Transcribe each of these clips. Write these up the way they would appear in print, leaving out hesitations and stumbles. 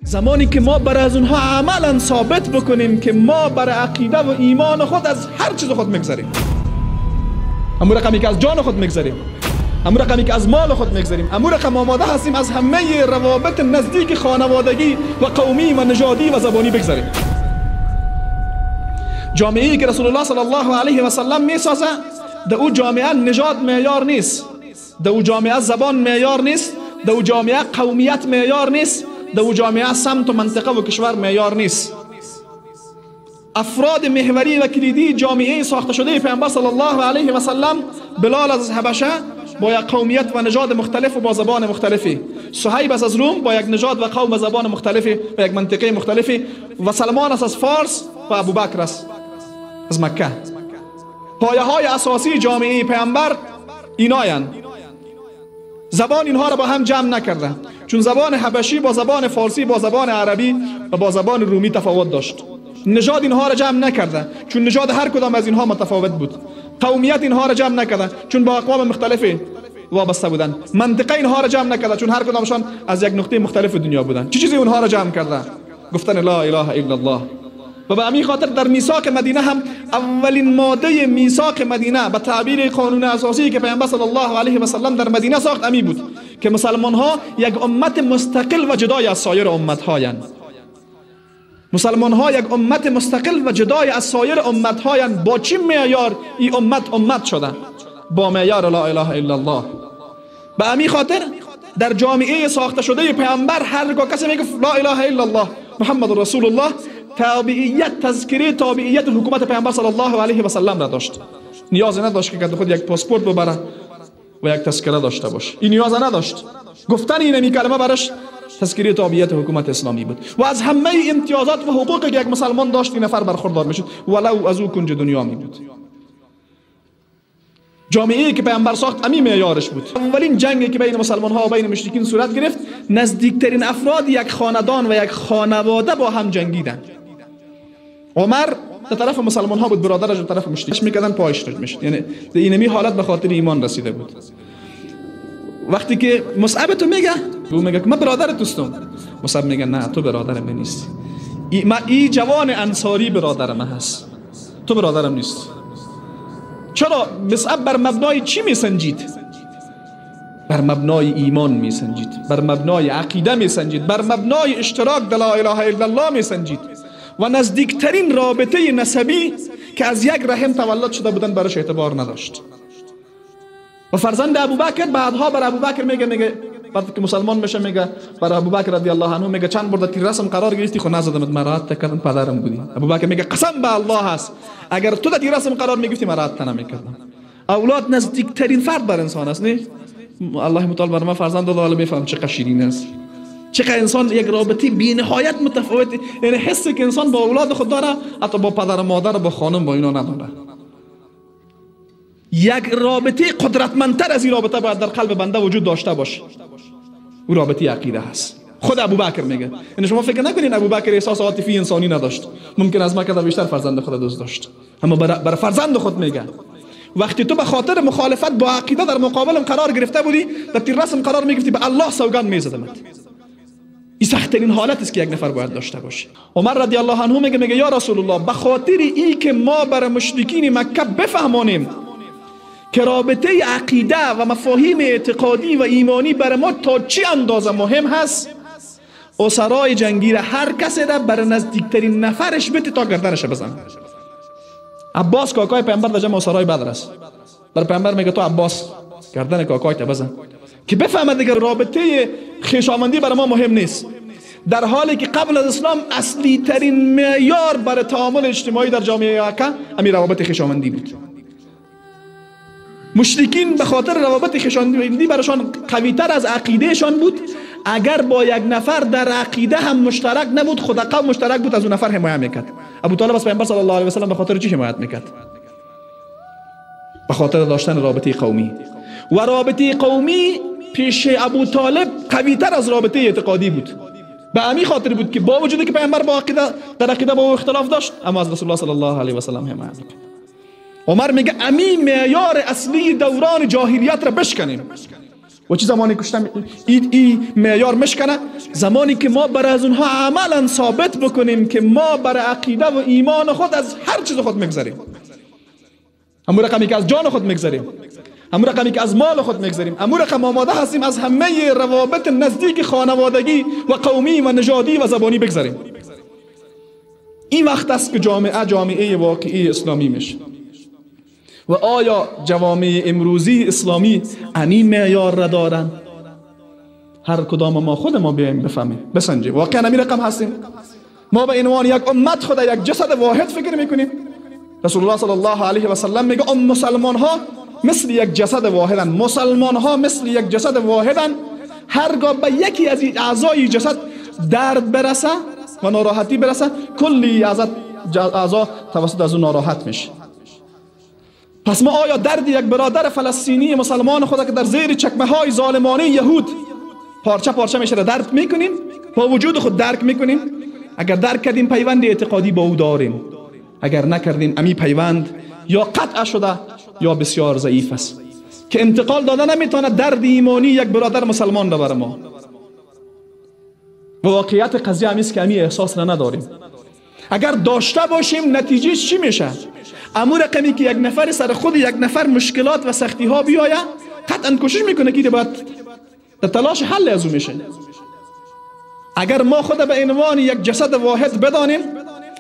زمانی که ما برای از اونها عملا ثابت بکنیم که ما برای عقیده و ایمان خود از هر چیز خود میگذاریم، همون رقمی که از جان خود میگذاریم، همون رقمی که از مال خود میگذاریم، همون رقم آماده هستیم از همه روابط نزدیک خانوادگی و قومی و نژادی و زبانی بگذاریم. جامعه‌ای که رسول الله صلی الله علیه و سلم میسازه، در او جامعه نژاد معیار نیست، در او جامعه زبان معیار نیست، در او جامعه قومیت معیار نیست، در او جامعه سمت و منطقه و کشور معیار نیست. افراد محوری و کلیدی جامعه ساخته شده پیامبر صلی الله علیه و سلم، بلال از حبشه با یک قومیت و نژاد مختلف و با زبان مختلفی، صهیب از روم با یک نژاد و قوم و زبان مختلفی و یک منطقه مختلفی، و سلمان از فارس و ابوبکر از مکه. پایه های اساسی جامعه پیامبر اینایند. زبان اینها را با هم جمع نکرده، چون زبان حبشی با زبان فارسی با زبان عربی و با زبان رومی تفاوت داشت. نژاد اینها را جمع نکرده، چون نژاد هر کدام از اینها متفاوت بود. قومیت اینها را جمع نکرده، چون با اقوام مختلفی وابسته بودند. منطقه اینها را جمع نکرده، چون هر کدامشان از یک نقطه مختلف دنیا بودند. چه چیزی اونها را جمع کرده؟ گفتن لا اله الا الله. و به همین خاطر در میثاق مدینه هم اولین ماده میثاق مدینه به تعبیر قانون اساسی که پیامبر صلی الله علیه و سلم در مدینه ساخت امی بود که مسلمان ها یک امت مستقل و جدای از سایر امت هایند. مسلمان ها یک امت مستقل و جدای از سایر امت هایند. با چه معیار این امت شده؟ با معیار لا اله الا الله. به همین خاطر در جامعه ساخته شده پیامبر هرگاه کسی میگه لا اله الا الله محمد رسول الله، تابعیت، تذکره تابعیت حکومت پیامبر صلی الله علیه و سلم را داشت. نیاز نداشت که خود یک پاسپورت ببره و یک تذکره داشته باشه. این نیاز نداشت. گفتن این کلمه برش تذکره تابعیت حکومت اسلامی بود و از همه امتیازات و حقوقی که یک مسلمان داشت این نفر برخوردار میشد ولو از او کنج دنیا می بود. جامعه‌ای که پیامبر ساخت امی معیارش بود. اولین جنگی که بین مسلمان ها و بین مشرکین صورت گرفت، نزدیکترین افراد یک خاندان و یک خانواده با هم جنگیدند. عمر در طرف مسلمان ها بود، برادرش در طرف مشرکین میکردن، پایش رد میشد. یعنی در اینمی حالت به خاطر ایمان رسیده بود. وقتی که مصعب تو میگه، او میگه که من برادرت دوستم، مصعب میگه نه تو برادر من نیستی. این جوان انصاری برادر من هست، تو برادرم نیست. چرا؟ مصعب بر مبنای چی میسنجید؟ بر مبنای ایمان میسنجید، بر مبنای عقیده میسنجید، بر مبنای اشتراک در لا اله الا الله میسنجید و نزدیکترین رابطه نسبی که از یک رحم تولد شده بودن براش اعتبار نداشت. و فرزند ابوبکر بعدها بر ابوبکر میگه بعد که مسلمان میشه میگه بر ابوبکر رضی الله عنه میگه چند بار در رسم قرار گرفتی خو نزدمت، مراد کردم پدرم بودی. ابوبکر میگه قسم به الله هست اگر تو در رسم قرار میگرفتی مراد نمیکردم. اولاد نزدیکترین فرد بر انسان است. نه الله متعال بر ما فرزند داده، حالا میفهم چقدر شیرین است، چقدر انسان یک رابطه بی نهایت متفاوته. یعنی حسی که انسان با اولاد خود داره حتی با پدر و مادر و با خانم با اینا نداره. یک رابطه قدرتمندتر از این رابطه باید در قلب بنده وجود داشته باشه. او رابطه عقیده هست. خود ابوبکر میگه، یعنی شما فکر نکنین ابوبکر احساس عاطفی انسانی نداشت، ممکن از مکه بیشتر فرزند خود دوست داشت، اما بر فرزند خود میگه وقتی تو به خاطر مخالفت با عقیده در مقابلم قرار گرفته بودی، در تیر رسم قرار میگرفتی، به الله سوگند میزدمت. این سخت‌ترین حالت است که یک نفر باید داشته باشه. عمر رضی الله عنه میگه یا رسول الله، به خاطر این که ما بر مشرکین مکه بفهمانیم که رابطه عقیده و مفاهیم اعتقادی و ایمانی بر ما تا چی اندازه مهم هست، اسرای جنگی را هر کسی را بر نزدیکترین نفرش بده تا گردنش بزنه. عباس کاکای پیامبر در جمع اسرای بدر است. بر پیامبر میگه تو عباس گردن کاکایت بزن که بفهمه دیگه رابطه خویشاوندی بر ما مهم نیست، در حالی که قبل از اسلام اصلی ترین معیار برای تعامل اجتماعی در جامعه مکه همین روابط خویشاوندی بود. مشرکین به خاطر روابط خویشاوندی براشان قوی‌تر از عقیدهشان بود. اگر با یک نفر در عقیده هم مشترک نبود، خود قوم مشترک بود، از اون نفر حمایت میکرد. ابو طالب از پیامبر صلی الله علیه و سلم به خاطر چی حمایت میکرد؟ به خاطر داشتن رابطه قومی. و رابطه قومی پیش ابو طالب قوی‌تر از رابطه اعتقادی بود. به همین خاطر بود که با وجودی که پیامبر با در عقیده با او اختلاف داشت، اما از رسول الله صلی الله علیه و سلم حمایت میکرد. عمر میگه امی معیار اصلی دوران جاهلیت را بشکنیم. و چه زمانی کشتم این معیار مشکنه؟ زمانی که ما برای از اونها عملا ثابت بکنیم که ما برای عقیده و ایمان خود از هر چیز خود میگذاریم. همون رقمی که از جان خود میگذاریم، همون رقمی که از مال خود میگذاریم، همون رقم آماده هستیم از همه روابط نزدیک خانوادگی و قومی و نژادی و زبانی بگذاریم. این وقت است که جامعه واقعی اسلامی میشه. و آیا جوامع امروزی اسلامی این معیار را دارن؟ هر کدام ما خود ما بیایم بفهمیم، بسنجیم واقعا همین رقم هستیم؟ ما به عنوان یک امت خود یک جسد واحد فکر میکنیم؟ رسول الله صلی الله علیه و سلم میگه مسلمان ها مثل یک جسد واحدن. مسلمان ها مثل یک جسد واحدن. هرگاه به یکی از اعضای جسد درد برسه و ناراحتی برسه، کلی اعضا توسط از اون ناراحت میشه. پس ما آیا درد یک برادر فلسطینی مسلمان خدا که در زیر چکمه های ظالمانه یهود پارچه پارچه میشه درک میکنیم؟ با وجود خود درک میکنیم؟ اگر درک کردیم پیوند اعتقادی با او داریم، اگر نکردیم امی پیوند یا قطع شده یا بسیار ضعیف است که انتقال داده نمیتونه درد ایمانی یک برادر مسلمان را بر ما. و واقعیت قضیه همیست که امی احساس را نداریم. اگر داشته باشیم نتیجه چی میشه؟ امور رقمی که یک نفر سر خود یک نفر مشکلات و سختی ها بیاید، قطعا کوشش میکنه که باید در تلاش حل از او میشه. اگر ما خود به عنوان یک جسد واحد بدانیم،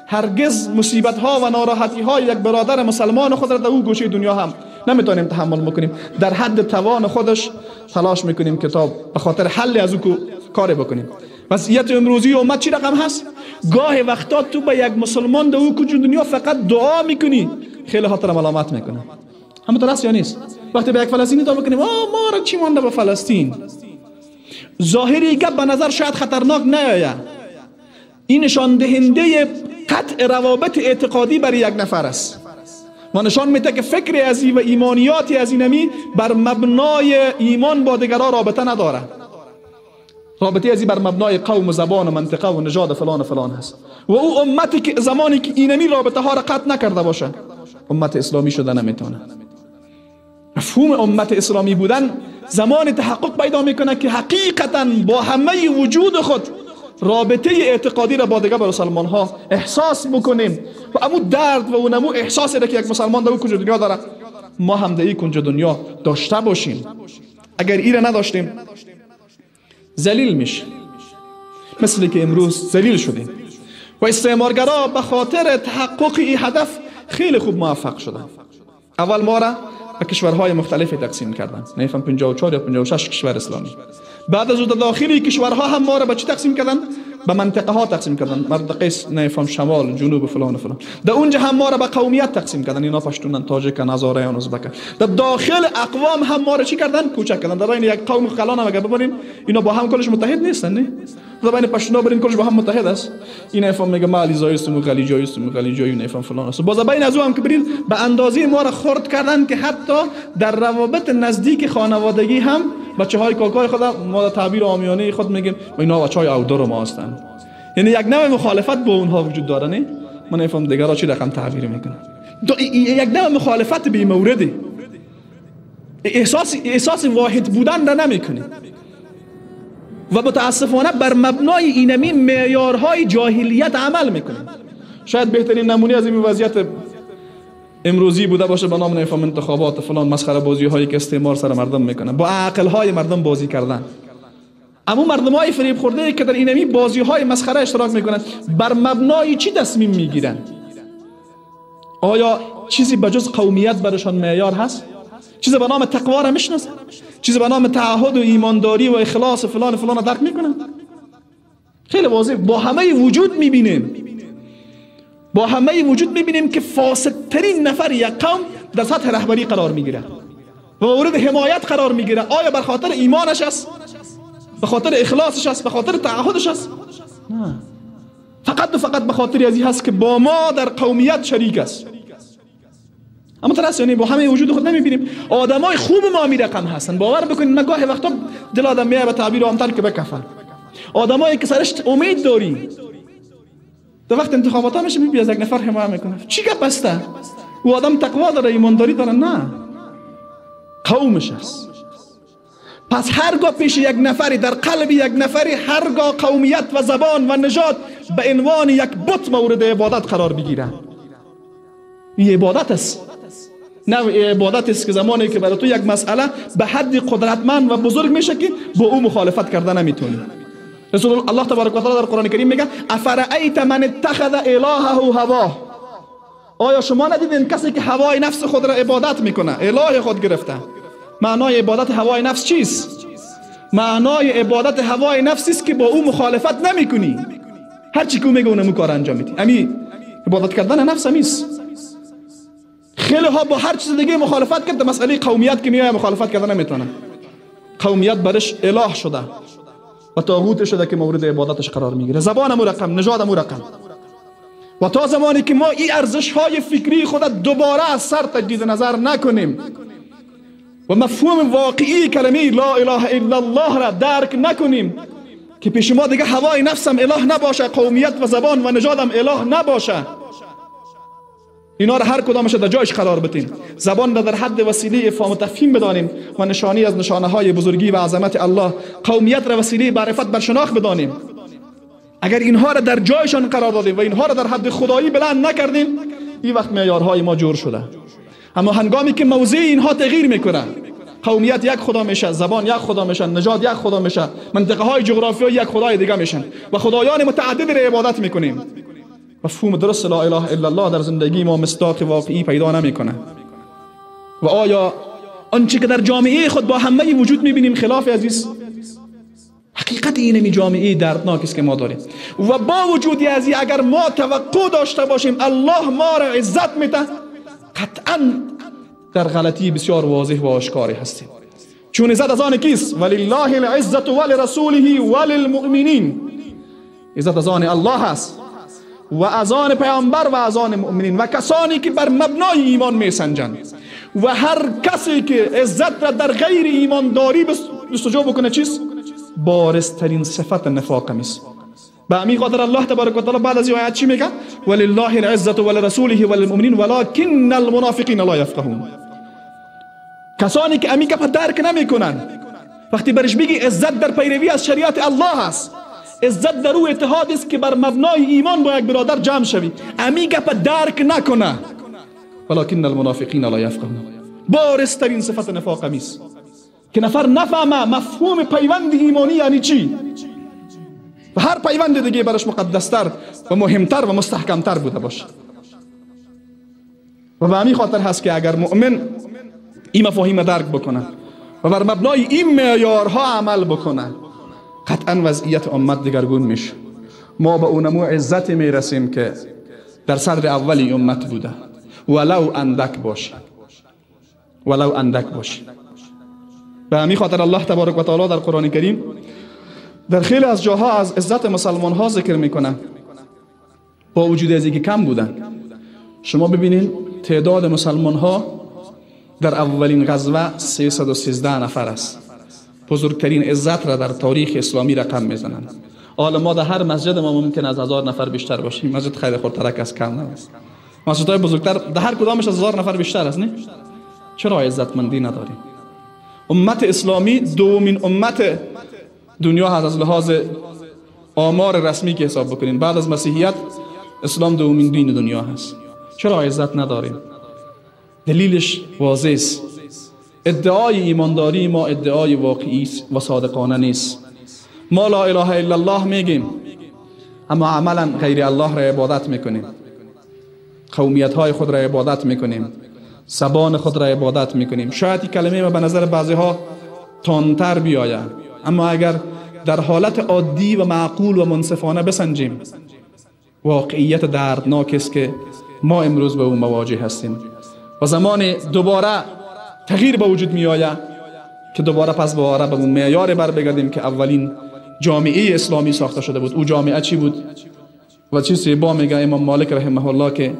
هرگز مصیبت ها و ناراحتی های یک برادر مسلمان خود را در او گوشه دنیا هم نمیتونیم تحمل میکنیم. در حد توان خودش تلاش میکنیم که تا به خاطر حل از او کار بکنیم. وضعیت امروزی امت چی رقم هست؟ گاه وقتا تو به یک مسلمان در او کجا دنیا فقط دعا میکنی، خیلی خاطر ملامت میکنه. همونطور است یا نیست؟ وقتی به یک فلسطینی دعا میکنیم ما را چی مانده به فلسطین، ظاهری گپ به نظر شاید خطرناک نیاید، این نشان دهنده قطع روابط اعتقادی برای یک نفر است و نشان میده که فکر ازی و ایمانیاتی از اینمی بر مبنای ایمان با دیگران رابطه نداره. رابطه ازی بر مبنای قوم و زبان و منطقه و نژاد فلان و فلان هست. و او امتی که زمانی که اینمی رابطه ها را قطع نکرده باشه امت اسلامی شده نمیتونه. مفهوم امت اسلامی بودن زمان تحقق پیدا میکنه که حقیقتا با همه وجود خود رابطه اعتقادی را با دیگر مسلمان ها احساس بکنیم و امو درد و اونمو احساسی را که یک مسلمان در اون کنج دنیا داره ما هم در این کنج دنیا داشته باشیم. اگر این را نداشتیم ذلیل میشه، مثل که امروز ذلیل شدیم. و استعمارگرا به خاطر تحقق این هدف خیلی خوب موفق شدن. اول ما را به کشورهای مختلفی تقسیم کردن، نفهم 54 یا 56 کشور اسلامی. بعد از داخلی کشورها هم ما را به چی تقسیم کردن؟ به منطقه ها تقسیم کردن، منطقه نفهم شمال، جنوب فلان و فلان. در اونجا هم ما را به قومیت تقسیم کردن، اینا پشتونن، تاجیکن، هزاره‌یان، ازبکن. در داخل اقوام هم ما را چی کردن؟ کوچک کردن. در بین یک قوم خلان هم اگر ببینیم اینا با هم کلش متحد نیستن، نه؟ در بین پشتونا برین کلش با هم متحد است. این نفهم میگه ما علیزایستم و غلیجایستم و غلیجای نفهم فلان است. باز بین از او هم که برین به اندازه ما را خرد کردن که حتی در روابط نزدیک خانوادگی هم بچه‌های کاکای خود ما تعبیر عامیانه خود میگیم و اینا بچه‌های اودار ما هستن. یعنی یک نوع مخالفت با اونها وجود داره، نه؟ من نفهم دیگرها چی رقم تعبیر میکنن. یک نوع مخالفت به این مورد احساس واحد بودن را نمیکنه و متاسفانه بر مبنای اینمی معیارهای جاهلیت عمل میکنه. شاید بهترین نمونه از این وضعیت امروزی بوده باشه به نام نفهم انتخابات فلان مسخره بازی هایی که استعمار سر مردم میکنه، با عقل های مردم بازی کردن. اما مردم های فریب خورده که در اینمی بازی های مسخره اشتراک میکنن بر مبنای چی تصمیم میگیرن؟ آیا چیزی بجز قومیت برشان معیار هست؟ چیزی به نام تقوا را میشناسن؟ چیزی به نام تعهد و ایمانداری و اخلاص فلان فلان درک میکنن؟ خیلی واضح با همه وجود میبینیم که فاسدترین نفر یک قوم در سطح رهبری قرار میگیره و مورد حمایت قرار میگیره. آیا بر خاطر ایمانش است؟ به خاطر اخلاصش است؟ به خاطر تعهدش است؟ نه، فقط و فقط به خاطر ازی هست که با ما در قومیت شریک است. اما ترس یعنی با همه وجود خود نمیبینیم. آدمای خوب ما می رقم هستن. باور بکنید من گاهی وقتا دل آدم میاد به تعبیر عامتر که بکفن. آدمایی که سرش امید داری در وقت انتخابات ها میشه میبینی از یک نفر حمایت میکنه. چی گپ است؟ او آدم تقوا داره، ایمانداری داره؟ نه، قومش است. پس هرگاه پیش یک نفری، در قلب یک نفری، هرگاه قومیت و زبان و نژاد به عنوان یک بت مورد عبادت قرار بگیره، این عبادت است. نه عبادت است که زمانی که برای تو یک مسئله به حد قدرتمند و بزرگ میشه که با او مخالفت کرده نمیتونی. رسول الله تبارک و تعالی در قرآن کریم میگه افرأیت من اتخذ الهه هواه، آیا شما ندیدین کسی که هوای نفس خود را عبادت میکنه، اله خود گرفته؟ معنای عبادت هوای نفس چیست؟ معنای عبادت هوای نفس است که با او مخالفت نمیکنی، هر چی که میگه اونم کار انجام میدی. امی عبادت کردن نفس همیست. خیلی ها با هر چیز دیگه مخالفت کرده، مسئله قومیت که میای مخالفت کردن نمیتونه. قومیت برش اله شده و طاغوت شده که مورد عبادتش قرار میگیره. زبان مو رقم، نژاد مو رقم. و تا زمانی که ما این ارزش های فکری خود دوباره از سر تجدید نظر نکنیم و مفهوم واقعی کلمه لا اله الا الله را درک نکنیم که پیش ما دیگه هوای نفسم اله نباشه، قومیت و زبان و نژادم اله نباشه، اینا را هر کدامش در جایش قرار بدیم، زبان را در حد وسیله افهام و تفهیم بدانیم و نشانی از نشانه های بزرگی و عظمت الله، قومیت را وسیله معرفت بر شناخت بدانیم. اگر اینها را در جایشان قرار دادیم و اینها را در حد خدایی بلند نکردیم، این وقت معیارهای ما جور شده. اما هنگامی که موضع اینها تغییر میکنه، قومیت یک خدا میشه، زبان یک خدا میشه، نژاد یک خدا میشه، منطقه های جغرافیایی یک خدای دیگه میشن و خدایان متعدد را عبادت میکنیم، مفهوم درست لا اله الا الله در زندگی ما مصداق واقعی پیدا نمیکنه. و آیا آنچه که در جامعه خود با همه وجود میبینیم خلاف عزیز؟ حقیقت اینمی جامعه دردناک است که ما داریم. و با وجود از این اگر ما توقع داشته باشیم الله ما را عزت میده، قطعا در غلطی بسیار واضح و آشکاری هستیم. چون عزت از آن کیست؟ ولله العزت ولرسوله وللمؤمنین. عزت از آن الله هست و از آن پیامبر و از آن مؤمنین و کسانی که بر مبنای ایمان میسنجند. و هر کسی که عزت را در غیر ایمانداری جستجو بکنه چیست؟ بارزترین صفت نفاق است. به همین خاطر الله تبارک و تعالی بعد از این آیت چی میگه؟ ولله العزت ولرسوله وللمؤمنین ولکن المنافقین لا یفقهون. کسانی که امی گپ درک نمیکنن، وقتی برش بگی عزت در پیروی از شریعت الله است، عزت در او اتحاد است که بر مبنای ایمان با یک برادر جمع شوی، امی گپ درک نکنه، ولکن المنافقین لا یفقهون. بارزترین صفت نفاق است که نفر نفهمه مفهوم پیوند ایمانی یعنی چی و هر پیوند دیگه برش مقدستر و مهمتر و مستحکمتر بوده باشه. و به همین خاطر هست که اگر مؤمن این مفاهیم درک بکنه و بر مبنای این معیارها عمل بکنه، قطعا وضعیت امت دگرگون میشه. ما به اونمو عزت میرسیم که در صدر اولی امت بوده، ولو اندک باشه، ولو اندک باشه. به همین خاطر الله تبارک و تعالی در قرآن کریم در خیلی از جاها از عزت مسلمان ها ذکر میکنه، با وجود از اینکه کم بودن. شما ببینید تعداد مسلمان ها در اولین غزوه 313 نفر است. بزرگترین عزت را در تاریخ اسلامی رقم میزنند. حالا ما در هر مسجد ما ممکن از 1000 نفر بیشتر باشیم، مسجد خیلی خردترک از کم نیست. مسجدهای بزرگتر در هر کدامش از 1000 نفر بیشتر است. نه چرا عزتمندی نداریم؟ امت اسلامی دومین امت دنیا هست از لحاظ آمار رسمی که حساب بکنین. بعد از مسیحیت اسلام دومین دین دنیا هست. چرا عزت نداریم؟ دلیلش واضح است. ادعای ایمانداری ما ادعای واقعی و صادقانه نیست. ما لا اله الا الله میگیم اما عملا غیر الله را عبادت میکنیم، قومیت های خود را عبادت میکنیم، زبان خود را عبادت میکنیم. شاید این کلمه ما به نظر بعضی ها تندتر بیاید، اما اگر در حالت عادی و معقول و منصفانه بسنجیم، واقعیت دردناک است که ما امروز به اون مواجه هستیم. و زمان دوباره تغییر به وجود می آید که دوباره پس به اون معیار بر بگردیم که اولین جامعه اسلامی ساخته شده بود. او جامعه چی بود؟ و چیزی با میگه امام مالک رحمه الله که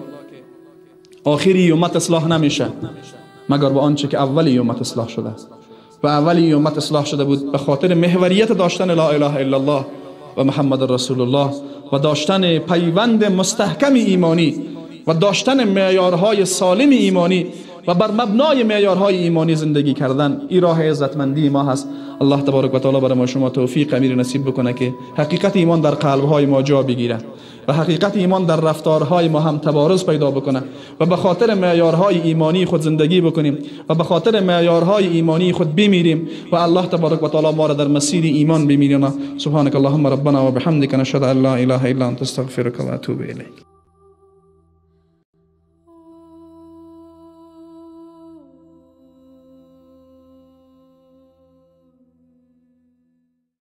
آخری امت اصلاح نمیشه مگر با آنچه که اولی امت اصلاح شده. و اولی امت اصلاح شده بود به خاطر محوریت داشتن لا اله الا الله و محمد رسول الله و داشتن پیوند مستحکم ایمانی و داشتن معیارهای سالم ایمانی و بر مبنای معیارهای ایمانی زندگی کردن. این راه عزتمندی ما هست. الله تبارک و تعالی برای ما شما توفیق امیر نصیب بکنه که حقیقت ایمان در قلب‌های ما جا بگیره و حقیقت ایمان در رفتارهای ما هم تبارز پیدا بکنه و به خاطر معیارهای ایمانی خود زندگی بکنیم و به خاطر معیارهای ایمانی خود بمیریم و الله تبارک و تعالی ما را در مسیر ایمان بمیرونه. سبحانك اللهم ربنا و بحمدک نشهد ان لا اله الا انت استغفرك و اتوب الیک.